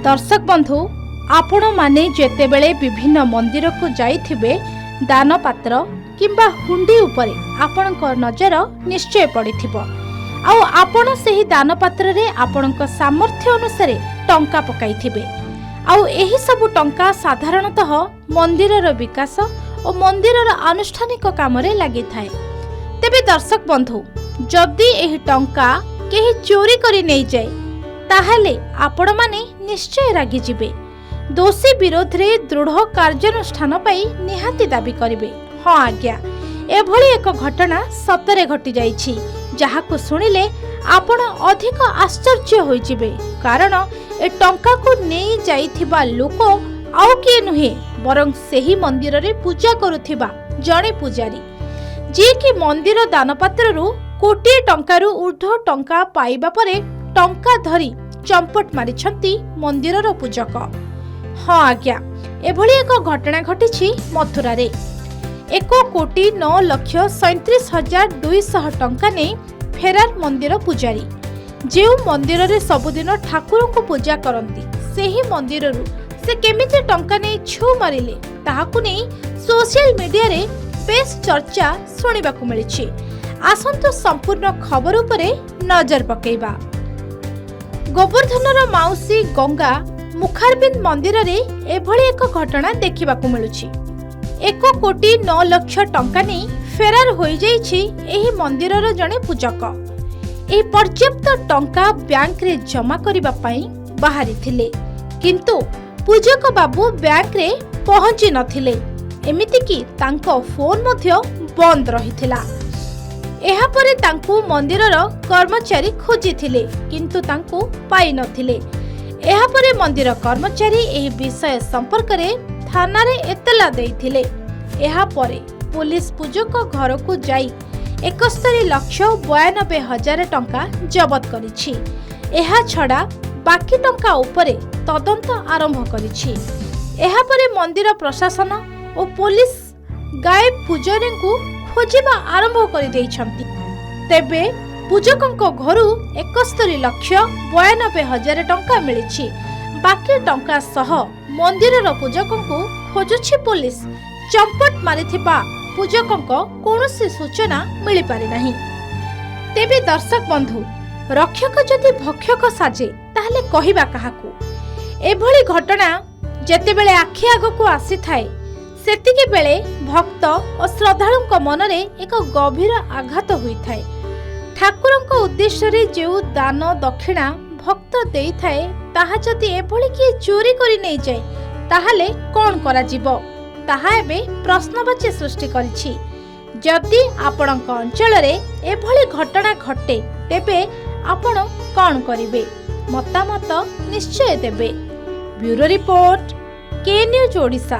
दर्शक बंधु आपण माने जेतेबेले विभिन्न मंदिर को जाइथिबे दान पात्र किंबा हुंडी उपरे आपणक नजर निश्चय पड़िथिबो। आउ आपण सेही दान पात्र रे आपणक सामर्थ्य अनुसार टंका पकाइथिबे। आउ एही सब टंका साधारणतः मंदिरर विकास और मंदिरर आनुष्ठानिक काम रे लागि थाए। तेबे दर्शक बंधु जदि एही टंका केही चोरी करी नै जाय ताहले आपण माने निश्चय रागी जिबे। दोषी विरोध रे दृढ़ कार्यानुष्ठान पाई निहाती दाबी करिवे। हाँ आज्ञा, एभली एक घटना सतरे घटी जाइछि जहाको सुनिले आपण अधिक आश्चर्य होई जिबे। कारण ए टंका को नेई जाइथिबा लोक आउ के नुहे बरं सेही मंदिर रे पूजा करुथिबा जणे पुजारी, जे कि मंदिर दानपात्ररू कोटी टंकारु ऊर्ध्व टंका पाइबा परे टंका धरी चंपट मारिछंती मंदिरर पूजक। हाँ आज्ञा, एभली एक घटना घटिछि मथुरा रे। 1,09,37,200 टंका ने फेरार मंदिर पुजारी, जे मंदिर रे सबुदिन ठाकुर को पूजा करती, सेही मंदिर से केमिति टंका ने छू मारिले ताहाकु नै सोशल मीडिया रे बेस चर्चा सुनिबाकु मिलिछि। आसंतु संपूर्ण खबर उपरे नजर पकेइबा। गोवर्धनर माउसी गंगा मुखारबिंद मंदिर रे एभली एक घटना देखिबाकु मिलुछि। 1,09,00,000 टंका नै फेरार होई जाइछि एही मंदिरर जणे पूजक। एही पर्याप्त टंका बैंक रे जमा करिबा पई बाहरी थिले, किंतु पूजक बाबू बैंक रे पहुंची नथिले। एमिति कि तांको फोन मध्य बंद रहिथिला। एहा परे तांकु मंदिरर कर्मचारी खोजिथिले, किंतु तांकु पाई नथिले। एहा परे मंदिर कर्मचारी एही विषय संपर्क रे थाना रे एतला देइथिले। एहा परे पुलिस पूजक घर को जाई 71,92,000 टंका जबत करिछि। एहा छडा बाकी टंका उपरे तदंत आरंभ करिछि। एहा परे मंदिर प्रशासन और पुलिस गायब पुजारी को खोजिबा आरंभ कर देइछंती। तेबे पूजकंको घरु 71,92,000 टंका मिलिछि। बाकी टंका सह मंदिरर पूजकंको खोजुछि पुलिस। चंपट मारिथिबा पूजकंको कोनोसी सूचना मिली पारि नाही। तेबे दर्शक बंधु, रक्षक जदि भक्षक साजे ताहले कहिबा काहाकू। एभली घटना जेतेबेले आखि आगको आसी थाए सेतिके बेले भक्त और श्रद्धालुंक मनरे एक गभीर आघात होई थाए। ठाकुरंक उद्देश्य रे जेउ दान दक्षिणा भक्त देई थाए ताहा जदि एभली कि चोरी करी नै जाय ताहले कोन करा जिवो ताहा एबे प्रश्नवाची सृष्टि करिछि। जदि आपणक अंचल रे एभली घटना घटे तेबे आपण कोन करिवे? मतामत निश्चय देबे। ब्यूरो रिपोर्ट, के न्यूज ओडिशा।